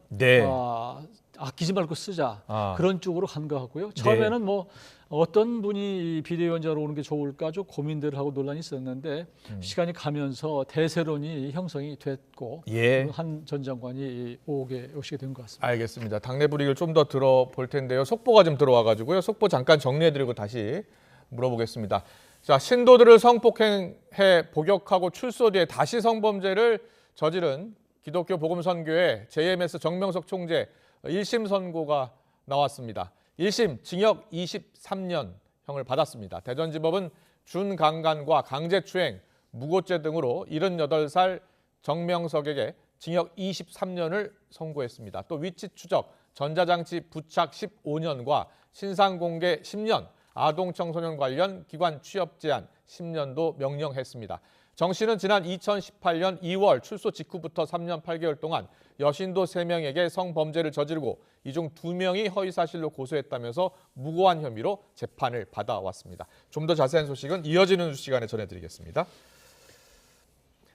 아끼지 말고 쓰자. 그런 쪽으로 간 것 같고요. 처음에는 뭐 어떤 분이 비대위원장으로 오는 게 좋을까 좀 고민들을 하고 논란이 있었는데 시간이 가면서 대세론이 형성이 됐고 한 전 장관이 오시게 된 것 같습니다. 알겠습니다. 당내 분위기를 좀 더 들어볼 텐데요. 속보가 좀 들어와가지고요. 속보 잠깐 정리해드리고 다시 물어보겠습니다. 자, 신도들을 성폭행해 복역하고 출소 뒤에 다시 성범죄를 저지른 기독교 복음선교회 JMS 정명석 총재 1심 선고가 나왔습니다. 1심 징역 23년형을 받았습니다. 대전지법은 준강간과 강제추행, 무고죄 등으로 78살 정명석에게 징역 23년을 선고했습니다. 또 위치 추적, 전자장치 부착 15년과 신상공개 10년, 아동청소년 관련 기관 취업 제한 10년도 명령했습니다. 정 씨는 지난 2018년 2월 출소 직후부터 3년 8개월 동안 여신도 3명에게 성범죄를 저지르고 이 중 2명이 허위사실로 고소했다면서 무고한 혐의로 재판을 받아왔습니다. 좀 더 자세한 소식은 이어지는 시간에 전해드리겠습니다.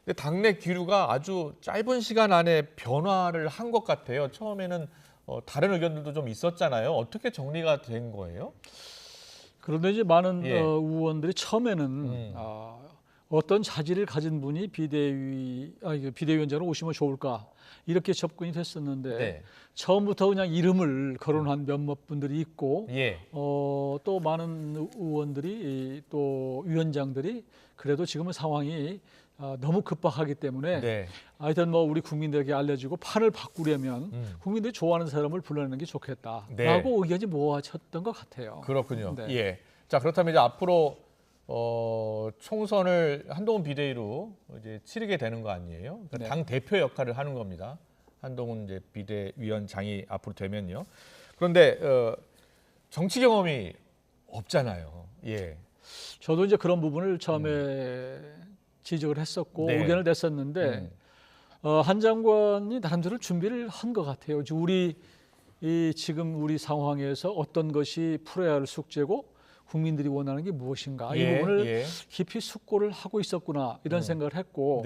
근데 당내 기류가 아주 짧은 시간 안에 변화를 한 것 같아요. 처음에는 다른 의견들도 좀 있었잖아요. 어떻게 정리가 된 거예요? 그런데 이제 많은 의원들이 처음에는 어떤 자질을 가진 분이 비대위원장으로 오시면 좋을까 이렇게 접근이 됐었는데 처음부터 그냥 이름을 거론한 몇몇 분들이 있고 또 많은 의원들이 또 위원장들이 그래도 지금은 상황이 너무 급박하기 때문에 하여튼 뭐 우리 국민들에게 알려지고 판을 바꾸려면 국민들이 좋아하는 사람을 불러내는 게 좋겠다라고 의견이 모아졌던 것 같아요. 그렇군요. 자, 그렇다면 이제 앞으로 총선을 한동훈 비대위로 이제 치르게 되는 거 아니에요? 그러니까 당 대표 역할을 하는 겁니다. 한동훈 이제 비대위원장이 앞으로 되면요. 그런데 정치 경험이 없잖아요. 저도 이제 그런 부분을 처음에 지적을 했었고 의견을 냈었는데 한 장관이 나름대로 준비를 한 것 같아요. 지금 우리 상황에서 어떤 것이 풀어야 할 숙제고 국민들이 원하는 게 무엇인가 이 부분을 깊이 숙고를 하고 있었구나 이런 생각을 했고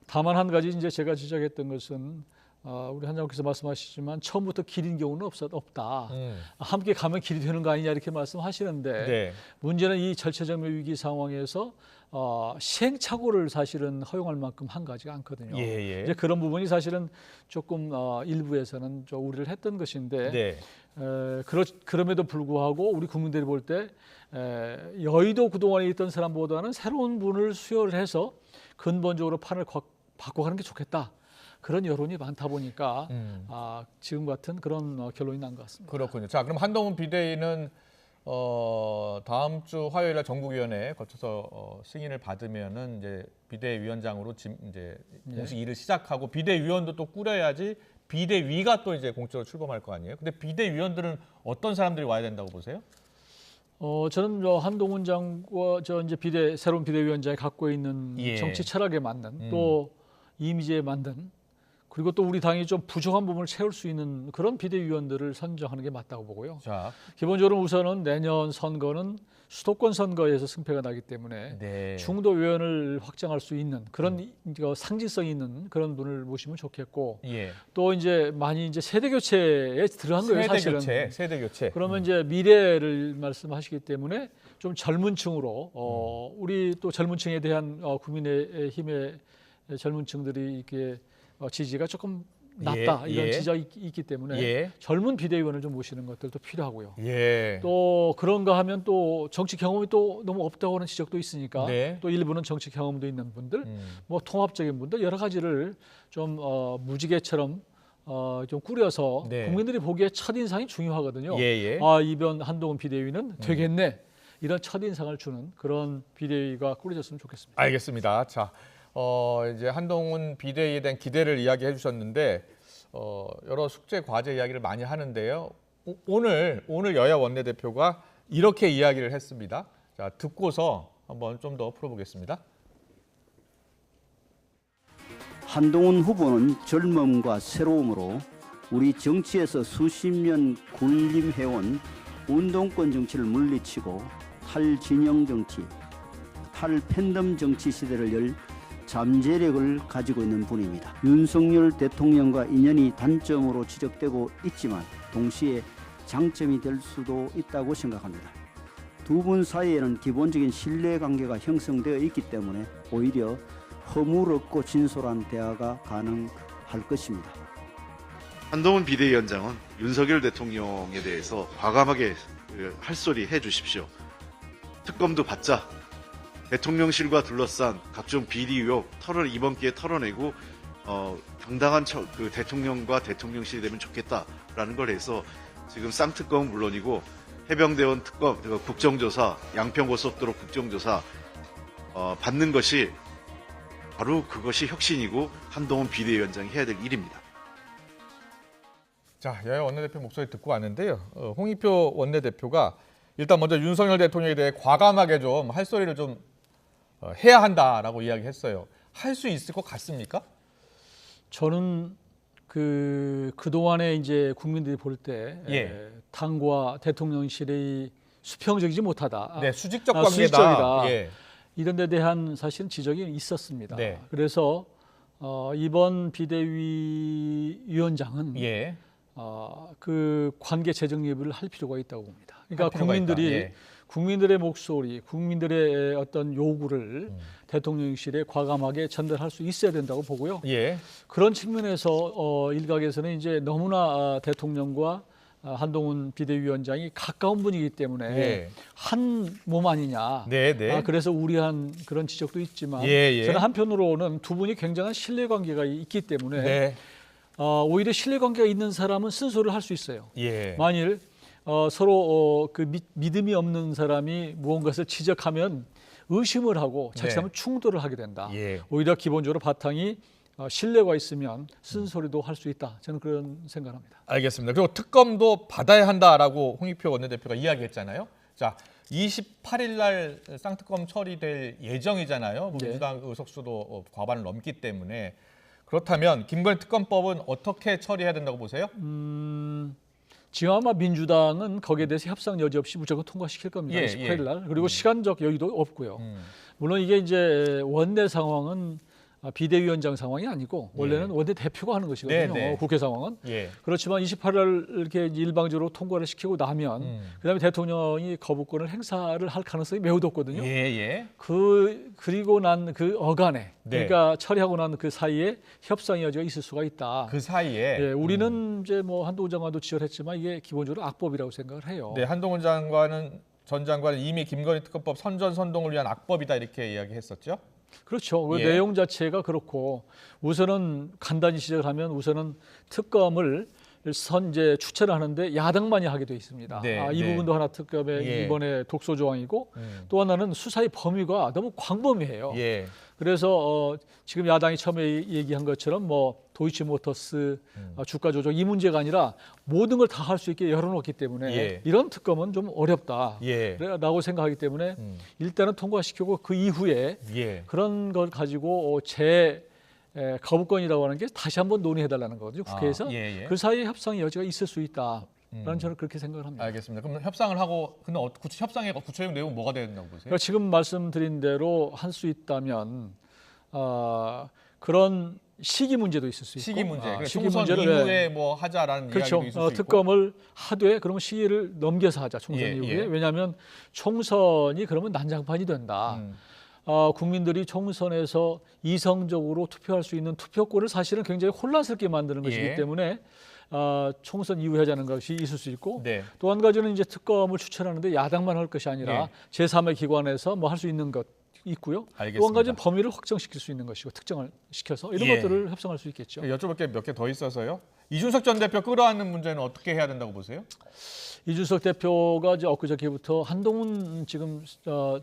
다만 한 가지 이제 제가 지적했던 것은 우리 한 장관께서 말씀하시지만 처음부터 길인 경우는 없다. 함께 가면 길이 되는 거 아니냐 이렇게 말씀하시는데 문제는 이 절체절명 위기 상황에서 시행착오를 사실은 허용할 만큼 한 가지가 않거든요. 이제 그런 부분이 사실은 조금 일부에서는 좀 우려를 했던 것인데 그럼에도 불구하고 우리 국민들이 볼 때 여의도 그동안에 있던 사람보다는 새로운 분을 수혈을 해서 근본적으로 판을 바꿔가는 게 좋겠다. 그런 여론이 많다 보니까 지금 같은 그런 결론이 난 것 같습니다. 그렇군요. 자, 그럼 한동훈 비대위는 다음 주 화요일날 전국위원회에 거쳐서 승인을 받으면은 이제 비대위원장으로 이제 공식 일을 시작하고 비대위원도 또 꾸려야지 비대위가 또 이제 공적으로 출범할 거 아니에요? 근데 비대위원들은 어떤 사람들이 와야 된다고 보세요? 저는 한동훈 장과 이제 새로운 비대위원장이 갖고 있는 정치 철학에 맞는 또 이미지에 맞는 그리고 또 우리 당이 좀 부족한 부분을 채울 수 있는 그런 비대위원들을 선정하는 게 맞다고 보고요. 자, 기본적으로 우선은 내년 선거는 수도권 선거에서 승패가 나기 때문에 네. 중도 의원을 확장할 수 있는 그런 상징성 있는 그런 분을 모시면 좋겠고 예. 또 이제 많이 이제 세대 교체에 들어간 거예요, 사실은. 세대 교체. 그러면 이제 미래를 말씀하시기 때문에 좀 젊은층으로 우리 또 젊은층에 대한 국민의힘의 젊은층들이 이렇게 지지가 조금 낮다 이런 지적이 있기 때문에 젊은 비대위원을 좀 모시는 것들도 필요하고요. 또 그런가 하면 또 정치 경험이 또 너무 없다고 하는 지적도 있으니까 또 일부는 정치 경험도 있는 분들, 뭐 통합적인 분들 여러 가지를 좀 무지개처럼 좀 꾸려서 국민들이 보기에 첫인상이 중요하거든요. 아, 이번 한동훈 비대위는 되겠네. 이런 첫인상을 주는 그런 비대위가 꾸려졌으면 좋겠습니다. 알겠습니다. 자, 이제 한동훈 비대위에 대한 기대를 이야기해 주셨는데 여러 숙제 과제 이야기를 많이 하는데요. 오늘 여야 원내대표가 이렇게 이야기를 했습니다. 자, 듣고서 한번 좀 더 풀어보겠습니다. 한동훈 후보는 젊음과 새로움으로 우리 정치에서 수십 년 군림해온 운동권 정치를 물리치고 탈진영 정치, 탈팬덤 정치 시대를 열 잠재력을 가지고 있는 분입니다. 윤석열 대통령과 인연이 단점으로 지적되고 있지만 동시에 장점이 될 수도 있다고 생각합니다. 두 분 사이에는 기본적인 신뢰관계가 형성되어 있기 때문에 오히려 허물없고 진솔한 대화가 가능할 것입니다. 한동훈 비대위원장은 윤석열 대통령에 대해서 과감하게 할 소리 해주십시오. 특검도 받자. 대통령실과 둘러싼 각종 비리 의혹 이번 기회에 털어내고 당당한 그 대통령과 대통령실이 되면 좋겠다라는 걸 해서 지금 쌍특검은 물론이고 해병대원 특검, 국정조사, 양평고속도로 국정조사 받는 것이 바로 그것이 혁신이고 한동훈 비대위원장이 해야 될 일입니다. 자, 여야 원내대표 목소리 듣고 왔는데요. 홍익표 원내대표가 일단 먼저 윤석열 대통령에 대해 과감하게 좀 할 소리를 좀 해야 한다라고 이야기했어요. 할 수 있을 것 같습니까? 저는 그동안에 이제 국민들이 볼 때 당과 대통령실의 수평적이지 못하다. 네, 수직적 관계다. 수직적이다. 이런 데 대한 사실은 지적이 있었습니다. 그래서 이번 비대위 위원장은 그 관계 재정 예부를 할 필요가 있다고 봅니다. 그러니까 국민들의 목소리, 국민들의 어떤 요구를 대통령실에 과감하게 전달할 수 있어야 된다고 보고요. 그런 측면에서 일각에서는 이제 너무나 대통령과 한동훈 비대위원장이 가까운 분이기 때문에 한 몸 아니냐. 그래서 우려한 그런 지적도 있지만 저는 한편으로는 두 분이 굉장한 신뢰관계가 있기 때문에 오히려 신뢰관계가 있는 사람은 쓴소리를 할 수 있어요. 만일 서로 그 믿음이 없는 사람이 무언가를 지적하면 의심을 하고 자칫하면 충돌을 하게 된다. 오히려 기본적으로 바탕이 신뢰가 있으면 쓴소리도 할 수 있다. 저는 그런 생각합니다. 알겠습니다. 그리고 특검도 받아야 한다라고 홍익표 원내대표가 이야기했잖아요. 자, 28일 날 쌍특검 처리될 예정이잖아요. 민주당 의석수도 과반을 넘기 때문에 그렇다면 김건희 특검법은 어떻게 처리해야 된다고 보세요? 지금 아마 민주당은 거기에 대해서 협상 여지 없이 무조건 통과시킬 겁니다. 28일 날. 그리고 시간적 여유도 없고요. 물론 이게 이제 원내 상황은 비대위원장 상황이 아니고 원래는 원내대표가 하는 것이거든요. 국회 상황은. 그렇지만 28일 날 이렇게 일방적으로 통과를 시키고 나면 그다음에 대통령이 거부권을 행사를 할 가능성이 매우 높거든요. 그리고 난 그 어간에 그러니까 처리하고 난 그 사이에 협상 여지가 있을 수가 있다. 그 사이에 우리는 이제 뭐 한동훈 장관도 지적했지만 이게 기본적으로 악법이라고 생각을 해요. 한동훈 전 장관은 이미 김건희 특검법 선전선동을 위한 악법이다 이렇게 이야기했었죠. 그렇죠. 그 내용 자체가 그렇고 우선은 간단히 시작을 하면 우선은 특검을 이제 추천을 하는데 야당만이 하게 돼 있습니다. 이 부분도 하나 특검의 이번에 독소 조항이고 또 하나는 수사의 범위가 너무 광범위해요. 그래서 지금 야당이 처음에 얘기한 것처럼 뭐 도이치모터스 주가 조작 이 문제가 아니라 모든 걸 다 할 수 있게 열어놓기 때문에 이런 특검은 좀 어렵다라고 생각하기 때문에 일단은 통과시키고 그 이후에 그런 걸 가지고 거부권이라고 하는 게 다시 한번 논의해달라는 거거든요. 국회에서. 그 사이에 협상의 여지가 있을 수 있다라는 저는 그렇게 생각을 합니다. 알겠습니다. 그럼 협상을 하고 근데 협상의 구체적 내용은 뭐가 되야 된다고 보세요? 그러니까 지금 말씀드린 대로 할 수 있다면 그런 시기 문제도 있을 수 있고 시기 문제. 시기 총선 문제를 이후에 뭐 하자라는 그렇죠. 이야기도 있을 수 있고. 특검을 하되 그러면 시기를 넘겨서 하자. 총선 이후에. 왜냐하면 총선이 그러면 난장판이 된다. 국민들이 총선에서 이성적으로 투표할 수 있는 투표권을 사실은 굉장히 혼란스럽게 만드는 것이기 때문에 총선 이후에 하자는 것이 있을 수 있고 또 한 가지는 이제 특검을 추천하는데 야당만 할 것이 아니라 제3의 기관에서 뭐 할 수 있는 것 있고요. 또 한 가지는 범위를 확정시킬 수 있는 것이고 특정을 시켜서 이런 것들을 협상할 수 있겠죠. 여쭤볼 게 몇 개 더 있어서요. 이준석 전 대표 끌어안는 문제는 어떻게 해야 된다고 보세요? 이준석 대표가 이제 엊그저께부터 한동훈 지금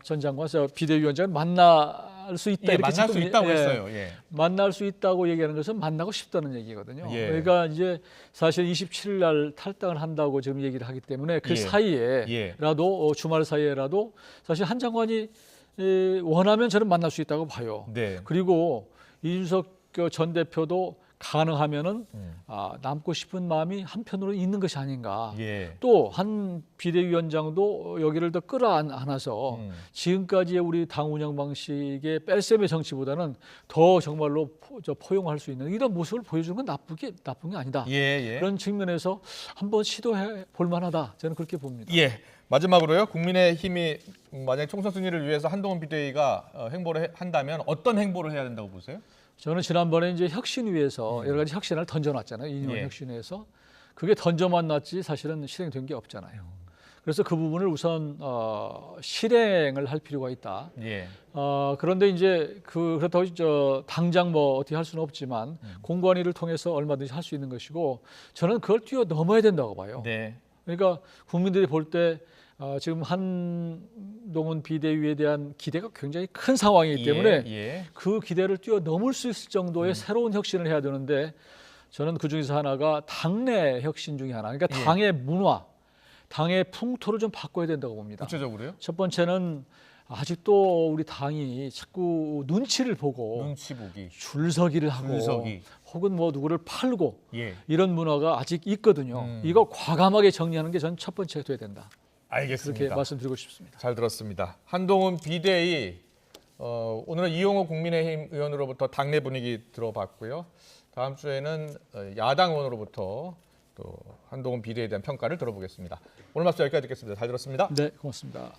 전 장관, 비대위원장을 만날 수 있다 이렇게 만날 수 있다고 했어요. 만날 수 있다고 얘기하는 것은 만나고 싶다는 얘기거든요. 그러니까 이제 사실 27일 날 탈당을 한다고 지금 얘기를 하기 때문에 그 사이에라도 주말 사이에라도 사실 한 장관이 원하면 저는 만날 수 있다고 봐요. 그리고 이준석 전 대표도 가능하면은 남고 싶은 마음이 한편으로 있는 것이 아닌가. 또 한 비대위원장도 여기를 더 끌어안아서 지금까지의 우리 당 운영 방식의 뺄셈의 정치보다는 더 정말로 포용할 수 있는 이런 모습을 보여주는 건 나쁜 게 아니다. 그런 측면에서 한번 시도해 볼 만하다. 저는 그렇게 봅니다. 마지막으로요. 국민의힘이 만약 총선 승리를 위해서 한동훈 비대위가 행보를 한다면 어떤 행보를 해야 된다고 보세요? 저는 지난번에 이제 혁신위에서 여러 가지 혁신을 던져놨잖아요. 이인원 혁신위에서 그게 던져만 놨지 사실은 실행된 게 없잖아요. 그래서 그 부분을 우선 실행을 할 필요가 있다. 그런데 이제 그렇다고 당장 뭐 어떻게 할 수는 없지만 공관위를 통해서 얼마든지 할 수 있는 것이고 저는 그걸 뛰어넘어야 된다고 봐요. 그러니까 국민들이 볼 때 지금 한동훈 비대위에 대한 기대가 굉장히 큰 상황이기 때문에 그 기대를 뛰어넘을 수 있을 정도의 새로운 혁신을 해야 되는데 저는 그중에서 하나가 당내 혁신 중에 하나. 그러니까 당의 문화, 당의 풍토를 좀 바꿔야 된다고 봅니다. 구체적으로요? 첫 번째는 아직도 우리 당이 자꾸 눈치를 보고 줄서기를 하고 혹은 뭐 누구를 팔고 이런 문화가 아직 있거든요. 이거 과감하게 정리하는 게 전 첫 번째가 돼야 된다. 알겠습니다. 그렇게 말씀드리고 싶습니다. 잘 들었습니다. 한동훈 비대위 오늘은 이용호 국민의힘 의원으로부터 당내 분위기 들어봤고요. 다음 주에는 야당 의원으로부터 또 한동훈 비대위에 대한 평가를 들어보겠습니다. 오늘 말씀 여기까지 듣겠습니다. 잘 들었습니다. 네, 고맙습니다.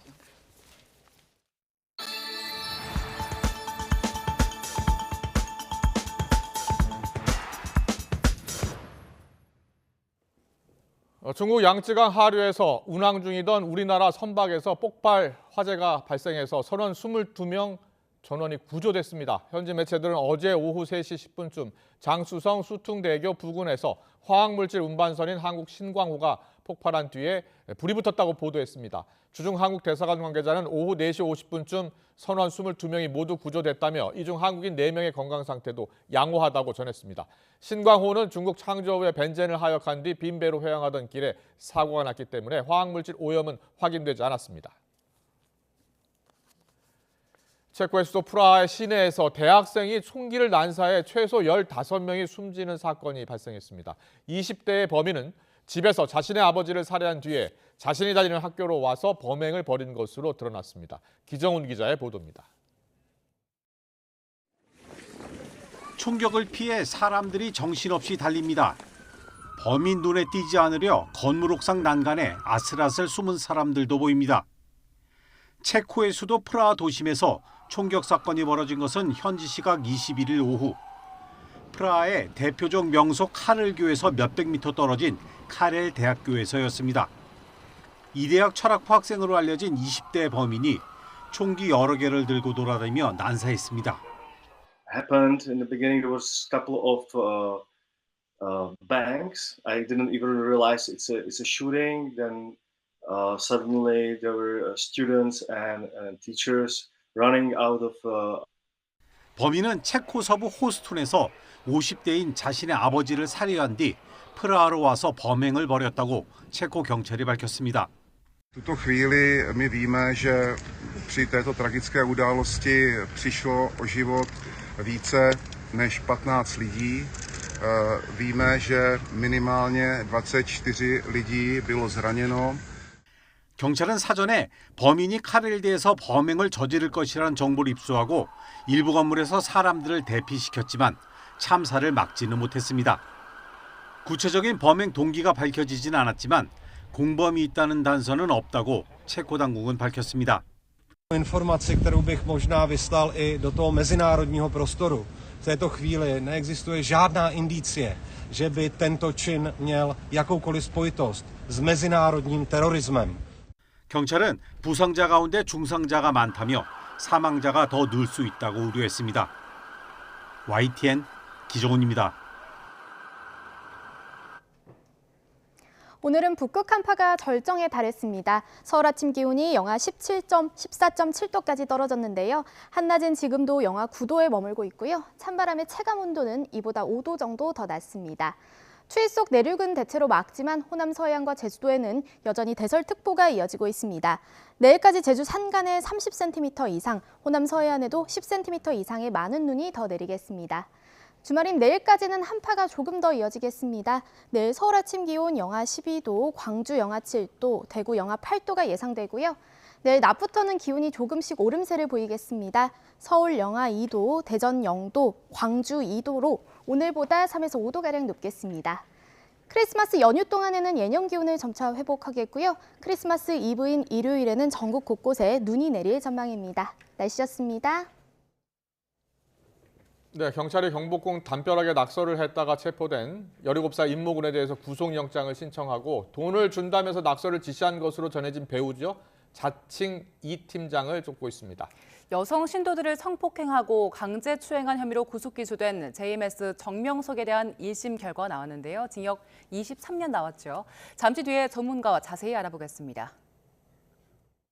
중국 양쯔강 하류에서 운항 중이던 우리나라 선박에서 폭발 화재가 발생해서 선원 22명 전원이 구조됐습니다. 현지 매체들은 어제 오후 3시 10분쯤 장쑤성 수퉁대교 부근에서 화학물질 운반선인 한국 신광호가 폭발한 뒤에 불이 붙었다고 보도했습니다. 주중 한국 대사관 관계자는 오후 4시 50분쯤 선원 22명이 모두 구조됐다며 이 중 한국인 4명의 건강 상태도 양호하다고 전했습니다. 신광호는 중국 창저우에 벤젠을 하역한 뒤 빈 배로 회항하던 길에 사고가 났기 때문에 화학물질 오염은 확인되지 않았습니다. 체코의 수도 프라하의 시내에서 대학생이 총기를 난사해 최소 15명이 숨지는 사건이 발생했습니다. 20대의 범인은 집에서 자신의 아버지를 살해한 뒤에 자신이 다니는 학교로 와서 범행을 벌인 것으로 드러났습니다. 기정훈 기자의 보도입니다. 총격을 피해 사람들이 정신없이 달립니다. 범인 눈에 띄지 않으려 건물 옥상 난간에 아슬아슬 숨은 사람들도 보입니다. 체코의 수도 프라하 도심에서 총격 사건이 벌어진 것은 현지 시각 21일 오후. 프라하의 대표적 명소 카렐교에서 몇백 미터 떨어진 카렐 대학교에서였습니다. 이 대학 철학부 학생으로 알려진 20대 범인이 총기 여러 개를 들고 돌아다니며 난사했습니다. Happened in the beginning. There was a couple of bangs. I didn't even realize it's a shooting. Then suddenly there were students and teachers running out of. 범인은 체코 서부 호스툰에서 50대인 자신의 아버지를 살해한 뒤 프라하로 와서 범행을 벌였다고 체코 경찰이 밝혔습니다. V tuto chvíli my víme, že při této tragické události přišlo o život více než 15 lidí. Víme, že minimálně 24 lidí bylo zraněno. 경찰은 사전에 범인이 칼을 대해서 범행을 저지를 것이라는 정보를 입수하고 일부 건물에서 사람들을 대피시켰지만 참사를 막지는 못했습니다. 구체적인 범행 동기가 밝혀지진 않았지만 공범이 있다는 단서는 없다고 체코 당국은 밝혔습니다. Informaci, kterou bych možná vyslal i do toho mezinárodního prostoru. V této chvíli neexistuje žádná indicie, že by tento čin měl jakoukoliv spojitost s mezinárodním terorismem. 경찰은 부상자 가운데 중상자가 많다며 사망자가 더 늘 수 있다고 우려했습니다. YTN 기정훈입니다. 오늘은 북극 한파가 절정에 달했습니다. 서울 아침 기온이 영하 14.7도까지 떨어졌는데요. 한낮은 지금도 영하 9도에 머물고 있고요. 찬바람의 체감 온도는 이보다 5도 정도 더 낮습니다. 추위 속 내륙은 대체로 맑지만 호남 서해안과 제주도에는 여전히 대설특보가 이어지고 있습니다. 내일까지 제주 산간에 30cm 이상, 호남 서해안에도 10cm 이상의 많은 눈이 더 내리겠습니다. 주말인 내일까지는 한파가 조금 더 이어지겠습니다. 내일 서울 아침 기온 영하 12도, 광주 영하 7도, 대구 영하 8도가 예상되고요. 내일 낮부터는 기온이 조금씩 오름세를 보이겠습니다. 서울 영하 2도, 대전 0도, 광주 2도로 오늘보다 3에서 5도가량 높겠습니다. 크리스마스 연휴 동안에는 예년 기온을 점차 회복하겠고요. 크리스마스 이브인 일요일에는 전국 곳곳에 눈이 내릴 전망입니다. 날씨였습니다. 네, 경찰이 경복궁 담벼락에 낙서를 했다가 체포된 17살 임모군에 대해서 구속영장을 신청하고 돈을 준다면서 낙서를 지시한 것으로 전해진 배우죠. 자칭 이 팀장을 쫓고 있습니다. 여성 신도들을 성폭행하고 강제추행한 혐의로 구속 기소된 JMS 정명석에 대한 1심 결과가 나왔는데요. 징역 23년 나왔죠. 잠시 뒤에 전문가와 자세히 알아보겠습니다.